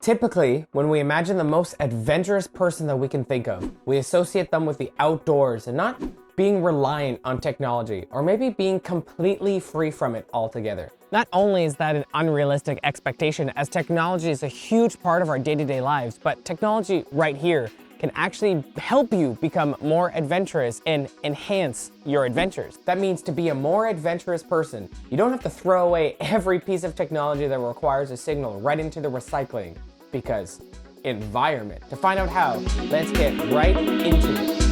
Typically, when we imagine the most adventurous person that we can think of, we associate them with the outdoors and not being reliant on technology, or maybe being completely free from it altogether. Not only is that an unrealistic expectation, as technology is a huge part of our day-to-day lives, but technology right here can actually help you become more adventurous and enhance your adventures. That means to be a more adventurous person, you don't have to throw away every piece of technology that requires a signal right into the recycling, because environment. To find out how, let's get right into it.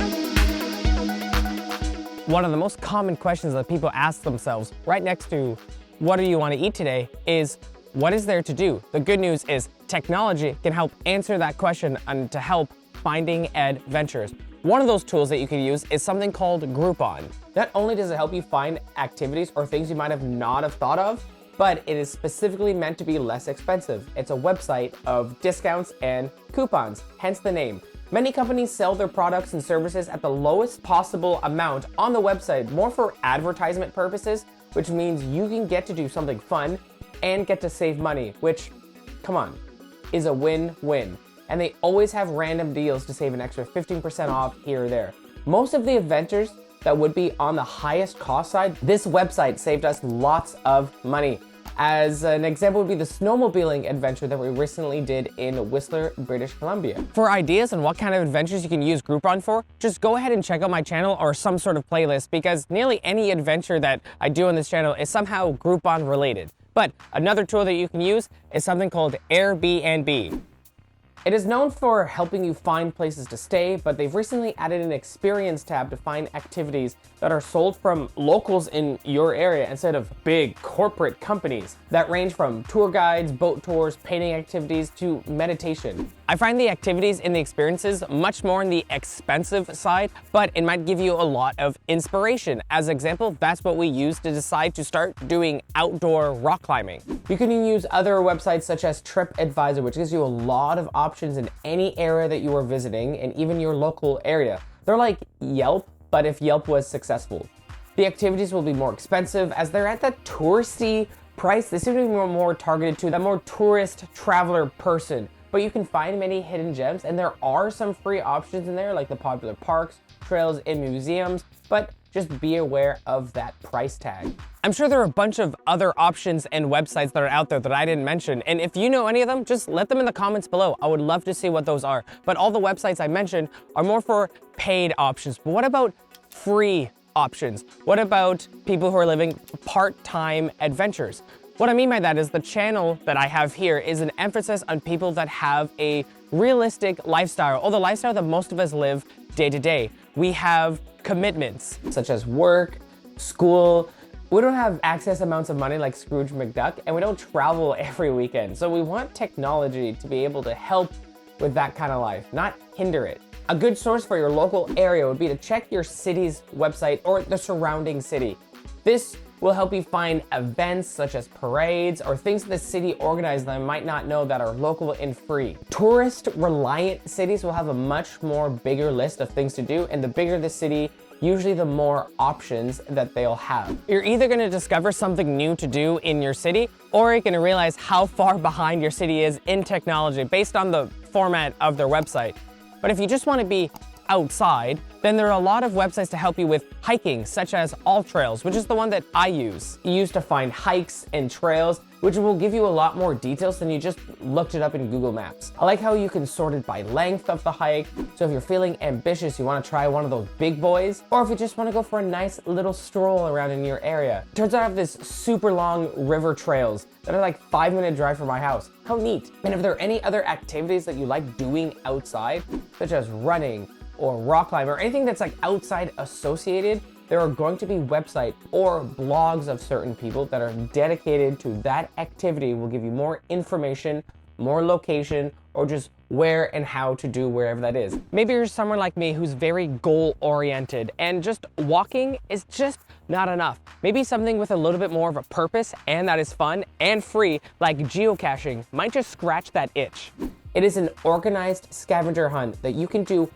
One of the most common questions that people ask themselves right next to what do you want to eat today is, what is there to do? The good news is technology can help answer that question and to help finding adventures. One of those tools that you can use is something called Groupon. Not only does it help you find activities or things you might have not have thought of, but it is specifically meant to be less expensive. It's a website of discounts and coupons, hence the name. Many companies sell their products and services at the lowest possible amount on the website, more for advertisement purposes, which means you can get to do something fun and get to save money, which, come on, is a win-win. And they always have random deals to save an extra 15% off here or there. Most of the adventures that would be on the highest cost side, this website saved us lots of money. As an example would be the snowmobiling adventure that we recently did in Whistler, British Columbia. For ideas on what kind of adventures you can use Groupon for, just go ahead and check out my channel or some sort of playlist, because nearly any adventure that I do on this channel is somehow Groupon related. But another tool that you can use is something called Airbnb. It is known for helping you find places to stay, but they've recently added an experience tab to find activities that are sold from locals in your area instead of big corporate companies that range from tour guides, boat tours, painting activities to meditation. I find the activities and the experiences much more on the expensive side, but it might give you a lot of inspiration. As an example, that's what we use to decide to start doing outdoor rock climbing. You can use other websites such as TripAdvisor, which gives you a lot of options in any area that you are visiting and even your local area. They're like Yelp, but if Yelp was successful. The activities will be more expensive as they're at that touristy price. They seem to be more targeted to the more tourist traveler person. But you can find many hidden gems, and there are some free options in there, like the popular parks, trails, and museums, but just be aware of that price tag. I'm sure there are a bunch of other options and websites that are out there that I didn't mention, and if you know any of them, just let them in the comments below. I would love to see what those are. But all the websites I mentioned are more for paid options. But what about free options? What about people who are living part-time adventures? What I mean by that is the channel that I have here is an emphasis on people that have a realistic lifestyle, or the lifestyle that most of us live day to day. We have commitments such as work, school. We don't have excess amounts of money like Scrooge McDuck, and we don't travel every weekend. So we want technology to be able to help with that kind of life, not hinder it. A good source for your local area would be to check your city's website or the surrounding city. This will help you find events such as parades or things that the city organizes that might not know that are local and free. Tourist-reliant cities will have a much more bigger list of things to do, and the bigger the city, usually the more options that they'll have. You're either gonna discover something new to do in your city, or you're gonna realize how far behind your city is in technology based on the format of their website. But if you just wanna be outside, then there are a lot of websites to help you with hiking, such as All Trails, which is the one that I use. You use to find hikes and trails, which will give you a lot more details than you just looked it up in Google Maps. I like how you can sort it by length of the hike, so if you're feeling ambitious, you wanna try one of those big boys, or if you just wanna go for a nice little stroll around in your area. Turns out I have this super long river trails that are like 5-minute drive from my house. How neat. And if there are any other activities that you like doing outside, such as running, or rock climb, or anything that's like outside associated, there are going to be websites or blogs of certain people that are dedicated to that activity, will give you more information, more location, or just where and how to do wherever that is. Maybe you're someone like me who's very goal-oriented and just walking is just not enough. Maybe something with a little bit more of a purpose and that is fun and free, like geocaching, might just scratch that itch. It is an organized scavenger hunt that you can do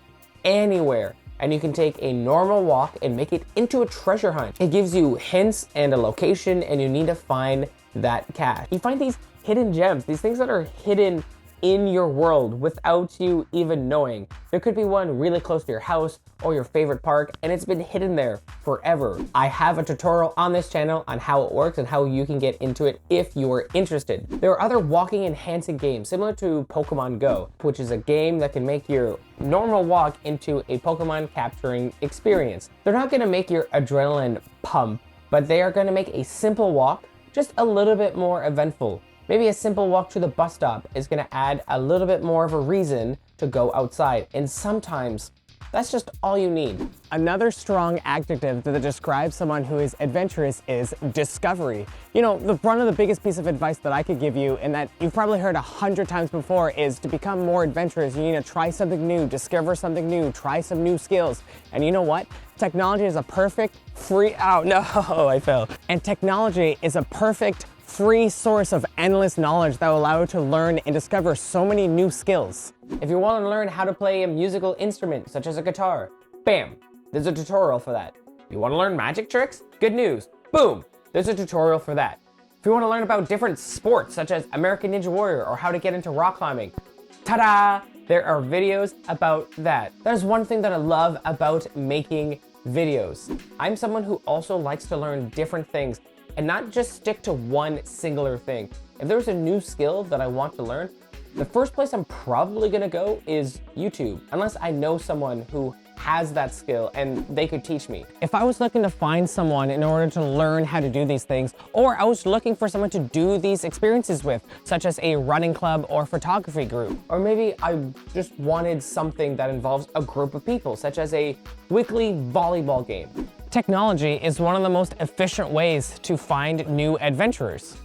anywhere, and you can take a normal walk and make it into a treasure hunt. It gives you hints and a location, and you need to find that cache. You find these hidden gems, these things that are hidden in your world without you even knowing. There could be one really close to your house or your favorite park, and it's been hidden there forever. I have a tutorial on this channel on how it works and how you can get into it if you are interested. There are other walking enhancing games similar to Pokemon Go, which is a game that can make your normal walk into a Pokemon capturing experience. They're not gonna make your adrenaline pump, but they are gonna make a simple walk just a little bit more eventful. Maybe a simple walk to the bus stop is gonna add a little bit more of a reason to go outside, and sometimes that's just all you need. Another strong adjective that describes someone who is adventurous is discovery. You know, one of the biggest piece of advice that I could give you, and that you've probably heard 100 times before, is to become more adventurous. You need to try something new, discover something new, try some new skills. And you know what? Technology is a perfect free, oh no, I fell. And technology is a perfect free source of endless knowledge that will allow you to learn and discover so many new skills. If you want to learn how to play a musical instrument, such as a guitar, bam, there's a tutorial for that. You want to learn magic tricks? Good news, boom, there's a tutorial for that. If you want to learn about different sports, such as American Ninja Warrior or how to get into rock climbing, ta-da, there are videos about that. That is one thing that I love about making videos. I'm someone who also likes to learn different things and not just stick to one singular thing. If there's a new skill that I want to learn, the first place I'm probably gonna go is YouTube, unless I know someone who has that skill and they could teach me. If I was looking to find someone in order to learn how to do these things, or I was looking for someone to do these experiences with, such as a running club or photography group, or maybe I just wanted something that involves a group of people, such as a weekly volleyball game. Technology is one of the most efficient ways to find new adventurers.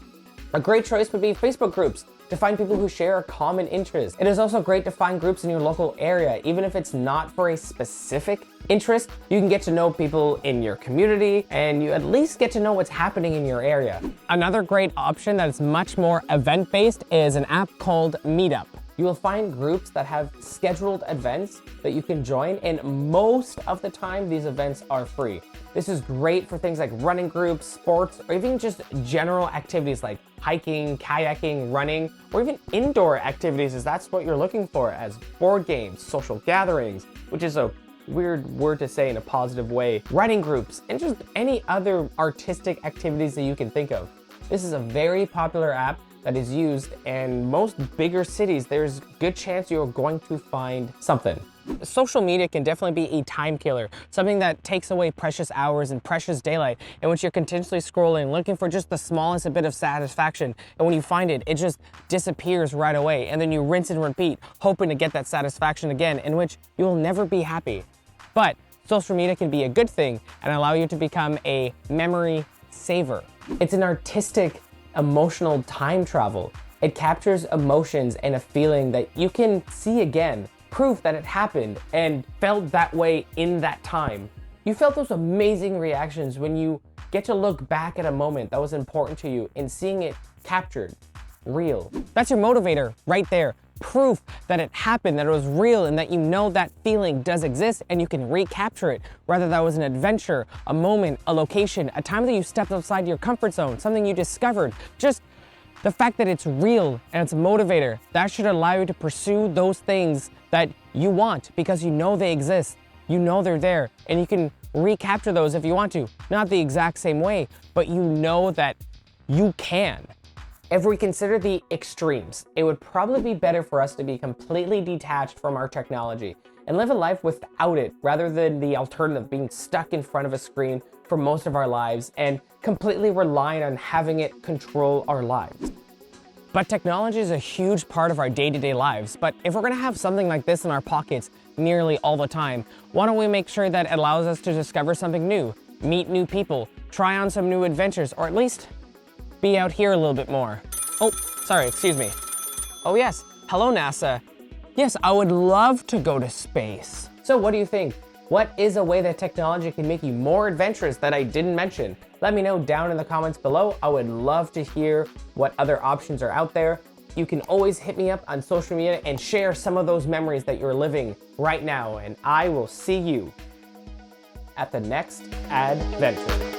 A great choice would be Facebook groups, to find people who share a common interest. It is also great to find groups in your local area, even if it's not for a specific interest. You can get to know people in your community, and you at least get to know what's happening in your area. Another great option that is much more event-based is an app called Meetup. You will find groups that have scheduled events that you can join, and most of the time these events are free. This is great for things like running groups, sports, or even just general activities like hiking, kayaking, running, or even indoor activities, as that's what you're looking for, as board games, social gatherings, which is a weird word to say in a positive way, writing groups, and just any other artistic activities that you can think of. This is a very popular app that is used in most bigger cities. There's a good chance you're going to find something. Social media can definitely be a time killer, something that takes away precious hours and precious daylight in which you're continuously scrolling, looking for just the smallest bit of satisfaction. And when you find it, it just disappears right away. And then you rinse and repeat, hoping to get that satisfaction again, in which you will never be happy. But social media can be a good thing and allow you to become a memory saver. It's an artistic, emotional time travel. It captures emotions and a feeling that you can see again, proof that it happened and felt that way in that time. You felt those amazing reactions when you get to look back at a moment that was important to you and seeing it captured, real. That's your motivator right there. Proof that it happened, that it was real, and that you know that feeling does exist and you can recapture it. Whether that was an adventure, a moment, a location, a time that you stepped outside your comfort zone, something you discovered, just the fact that it's real and it's a motivator, that should allow you to pursue those things that you want because you know they exist, you know they're there, and you can recapture those if you want to. Not the exact same way, but you know that you can. If we consider the extremes, it would probably be better for us to be completely detached from our technology and live a life without it rather than the alternative, being stuck in front of a screen for most of our lives and completely relying on having it control our lives. But technology is a huge part of our day-to-day lives. But if we're gonna have something like this in our pockets nearly all the time, why don't we make sure that it allows us to discover something new, meet new people, try on some new adventures, or at least be out here a little bit more. Oh, sorry, excuse me. Oh yes, hello NASA. Yes, I would love to go to space. So what do you think? What is a way that technology can make you more adventurous that I didn't mention? Let me know down in the comments below. I would love to hear what other options are out there. You can always hit me up on social media and share some of those memories that you're living right now. And I will see you at the next adventure.